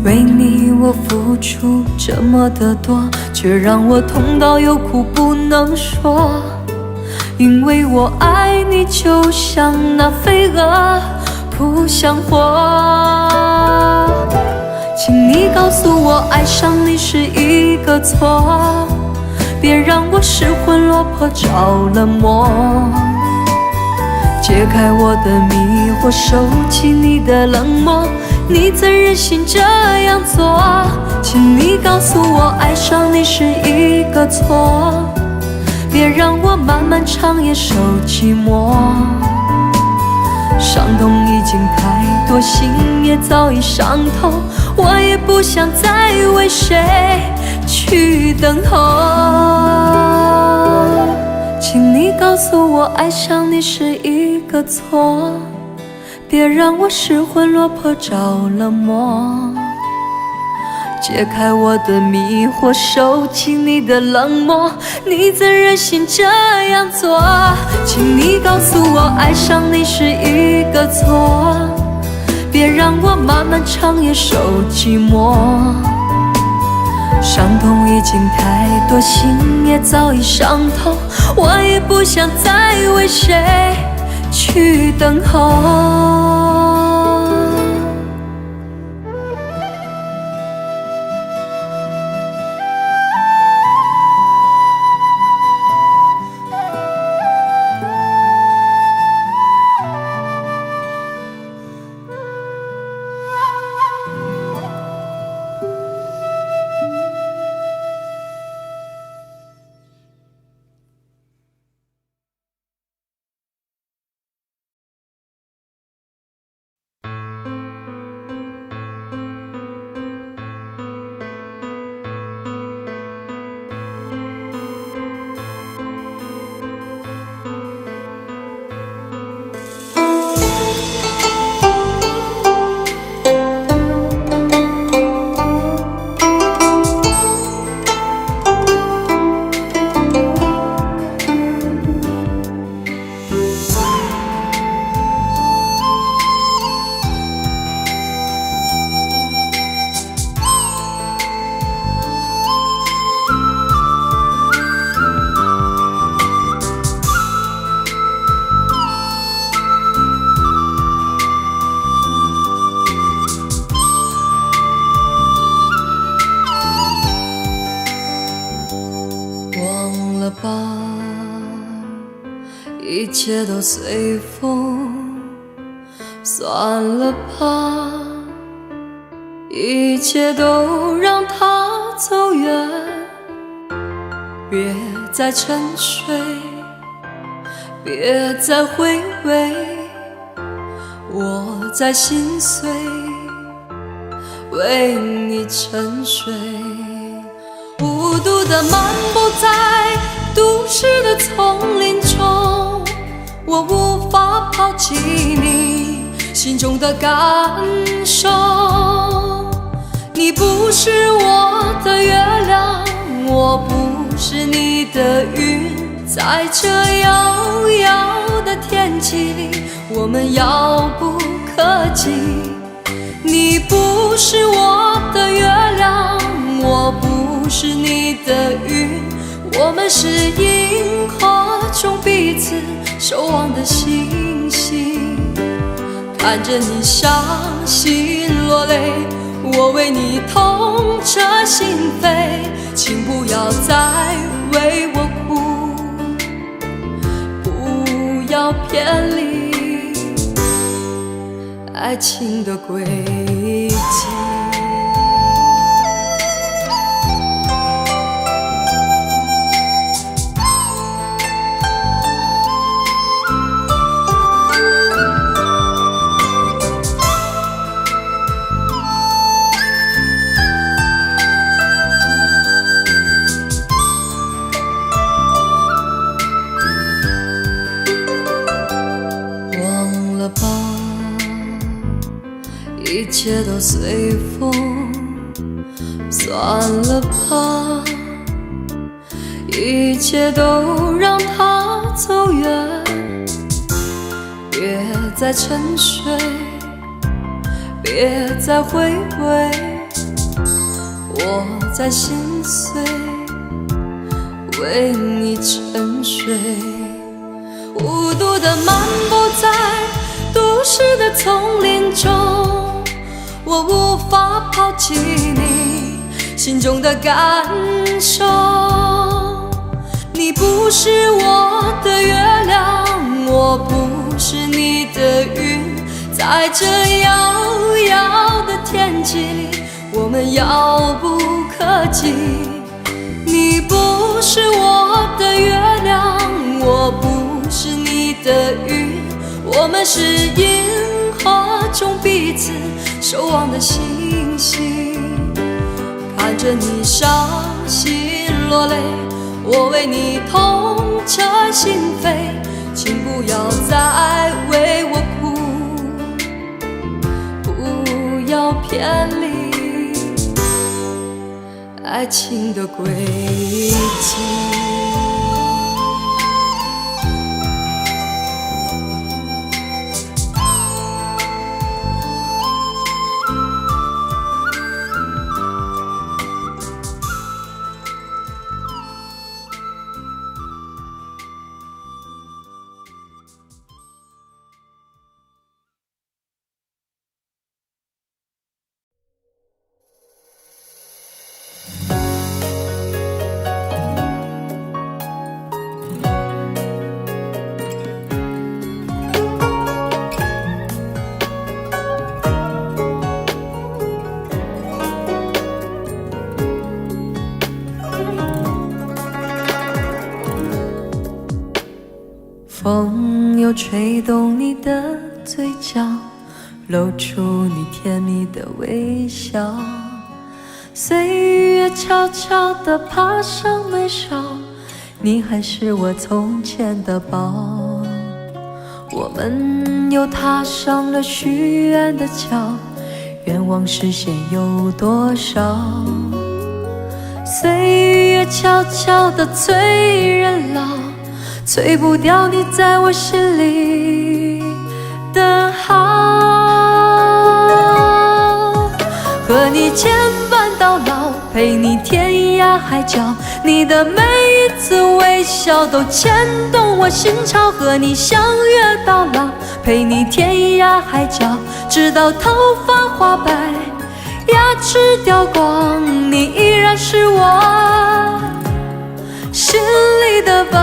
Speaker 1: 为你我付出这么的多，却让我痛到有苦不能说。因为我爱你就像那飞蛾扑向火，请你告诉我爱上你是一个错，别让我失魂落魄着了魔。解开我的迷惑，收起你的冷漠，你怎忍心这样做？请你告诉我爱上你是一个错，别让我漫漫长夜受寂寞。伤痛已经太多，心也早已伤透，我也不想再为谁去等候。请你告诉我爱上你是一个错，别让我失魂落魄着了魔。解开我的迷惑，收起你的冷漠，你怎忍心这样做？请你告诉我爱上你是一个错，别让我漫漫长夜受寂寞。伤痛已经太多，心也早已伤透，我也不想再为谁去等候。切都随风，算了吧，一切都让它走远，别再沉睡，别再回味，我在心碎，为你沉睡。孤独地漫步在都市的丛林中，我无法抛弃你心中的感受。你不是我的月亮，我不是你的云，在这遥遥的天际里，我们遥不可及。你不是我的月亮，我不是你的云，我们是银河中彼此守望的星星。看着你伤心落泪，我为你痛彻心扉，请不要再为我哭，不要偏离爱情的轨迹。一切都随风，算了吧，一切都让它走远，别再沉睡，别再回味，我在心碎，为你沉睡。孤独地漫步在都市的丛林中，我无法抛弃你心中的感受。你不是我的月亮，我不是你的云，在这遥遥的天际里，我们遥不可及。你不是我的月亮，我不是你的云，我们是银河中彼此守望的星星。看着你伤心落泪，我为你痛彻心扉，请不要再为我哭，不要偏离爱情的轨迹。风又吹动你的嘴角，露出你甜蜜的微笑，岁月悄悄地爬上眉梢，你还是我从前的宝。我们又踏上了许愿的桥，愿望实现有多少？岁月悄悄地催人老，催不掉你在我心里的好。和你牵绊到老，陪你天涯海角，你的每一次微笑都牵动我心潮。和你相约到老，陪你天涯海角，直到头发花白，牙齿掉光，你依然是我心里的宝。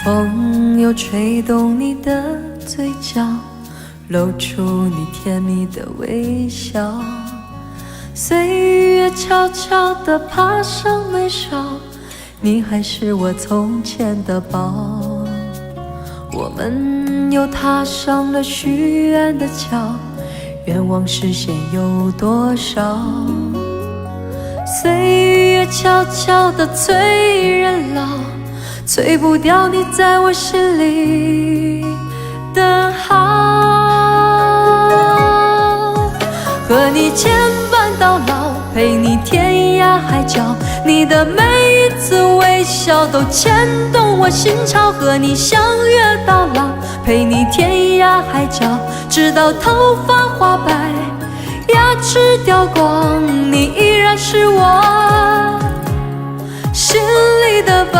Speaker 1: 风又吹动你的嘴角，露出你甜蜜的微笑。岁月悄悄地爬上眉梢，你还是我从前的宝。我们又踏上了许愿的桥，愿望实现有多少？岁月悄悄地催人老，催不掉你在我心里的好。和你牵绊到老，陪你天涯海角，你的每一次微笑都牵动我心潮。和你相约到老，陪你天涯海角，直到头发花白，牙齿掉光，你依然是我心里的宝。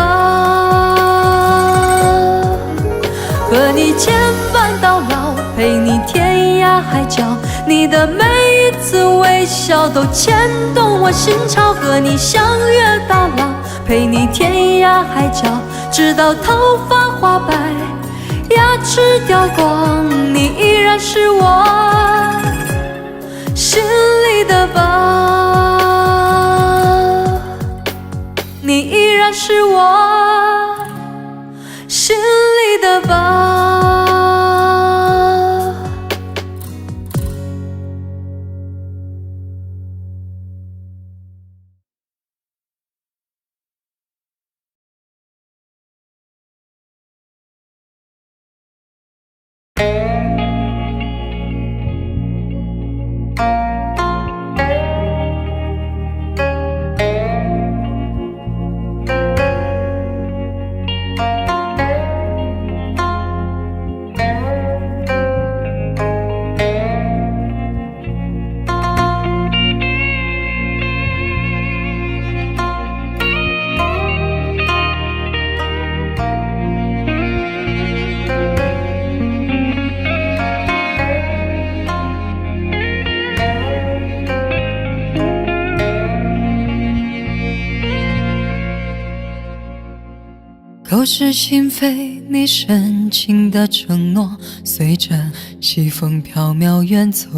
Speaker 1: 和你牵绊到老，陪你天涯海角，你的每一次微笑都牵动我心潮。和你相约到老，陪你天涯海角，直到头发花白，牙齿掉光，你依然是我心里的宝。你依然是我心里的宝。口是心非，你深情的承诺，随着西风飘渺远走。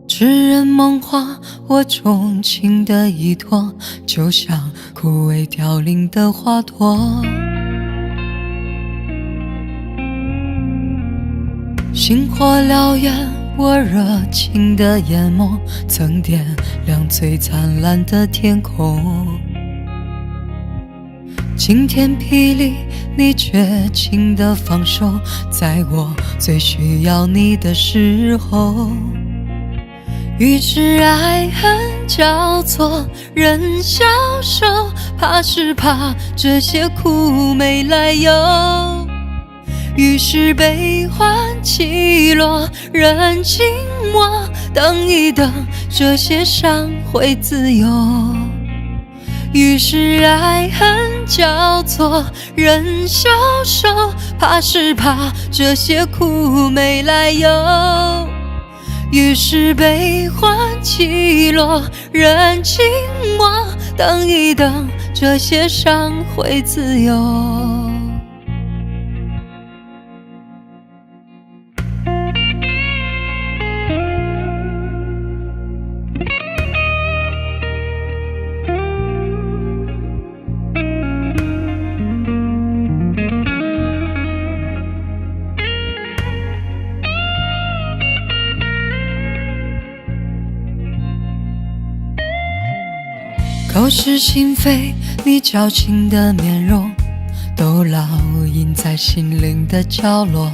Speaker 1: 痴人梦话，我钟情的依托，就像枯萎凋零的花朵。星火燎原，我热情的眼眸，曾点亮最灿烂的天空。晴天霹雳，你绝情的放手，在我最需要你的时候。于是爱恨交错，人消瘦，怕是怕这些苦没来由。于是悲欢起落，人静默，等一等，这些伤会自由。于是爱恨交错，人消瘦，怕是怕这些苦没来由。于是悲欢起落，人静默，等一等，这些伤会自由。口是心非，你矫情的面容都烙印在心灵的角落。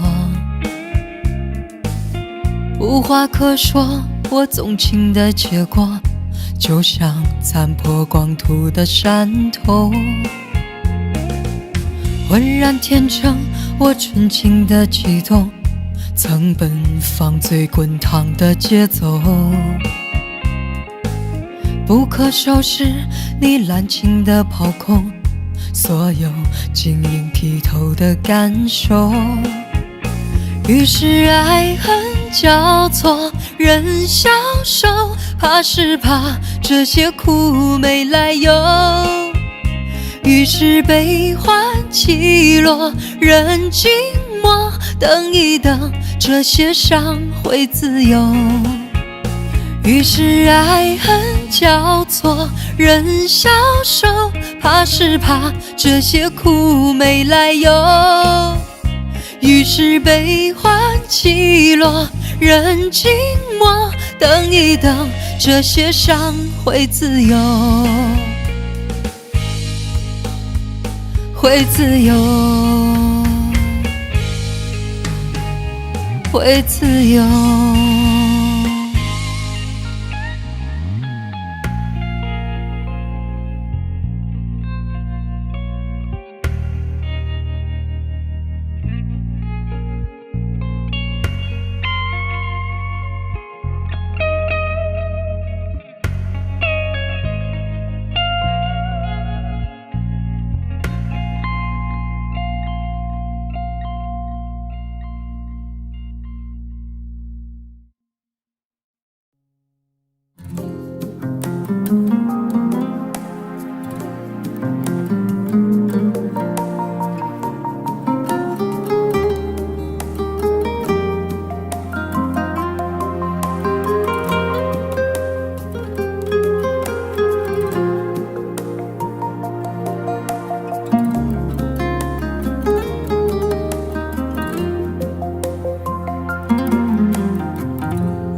Speaker 1: 无话可说，我纵情的结果，就像残破光秃的山头。浑然天成，我纯情的悸动，曾奔放最滚烫的节奏。不可收拾，你滥情的抛空所有晶莹剔透的感受。于是爱恨交错，人消瘦，怕是怕这些苦没来由。于是悲欢起落，任静默，等一等，这些伤会自由。于是爱恨交错，任消受，怕是怕这些苦没来由。于是悲欢起落，任静默，等一等，这些伤会自由，会自由，会自由。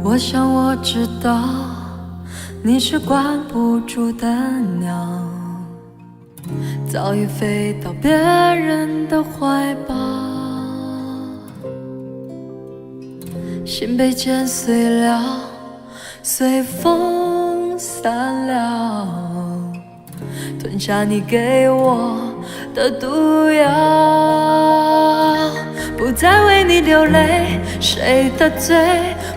Speaker 1: 我想我知道，你是关不住的鸟，早已飞到别人的怀抱，心被剪碎了，随风散了，吞下你给我的毒药，不再为你流泪，谁的罪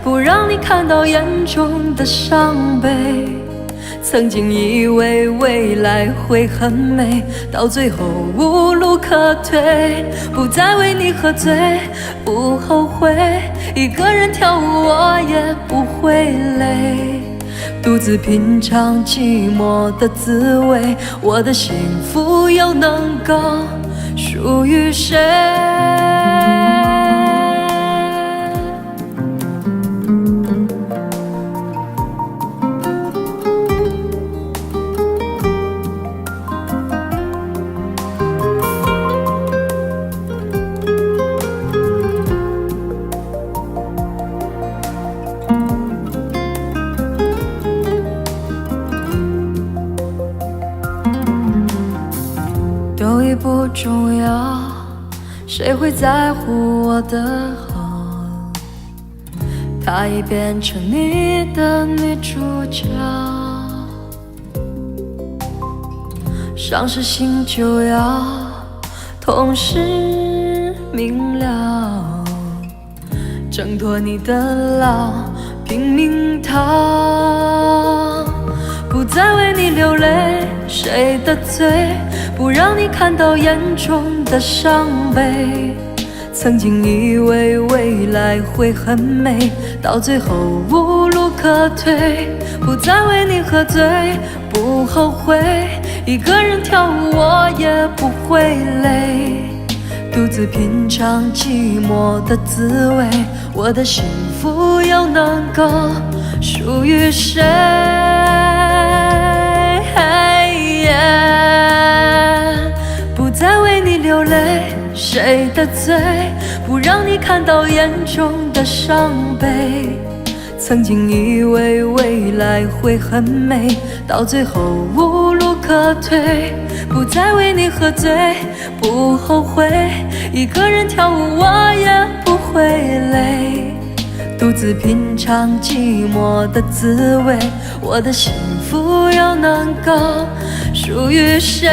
Speaker 1: 不让你看到眼中的伤悲？曾经以为未来会很美，到最后无路可退。不再为你喝醉，不后悔，一个人跳舞我也不会累，独自品尝寂寞的滋味。我的幸福又能够属于谁？都已不重要，谁会在乎我的好？她已变成你的女主角，伤势心就要同时明了，挣脱你的牢，拼命逃，不再为你流泪，谁的罪不让你看到眼中的伤悲？曾经以为未来会很美，到最后无路可退。不再为你喝醉，不后悔，一个人跳舞我也不会累，独自品尝寂寞的滋味。我的幸福又能够属于谁？不再为你流泪，谁的罪不让你看到眼中的伤悲？曾经以为未来会很美，到最后无路可退。不再为你喝醉，不后悔，一个人跳舞我也不会累，独自品尝寂寞的滋味。我的幸福又能够属于谁？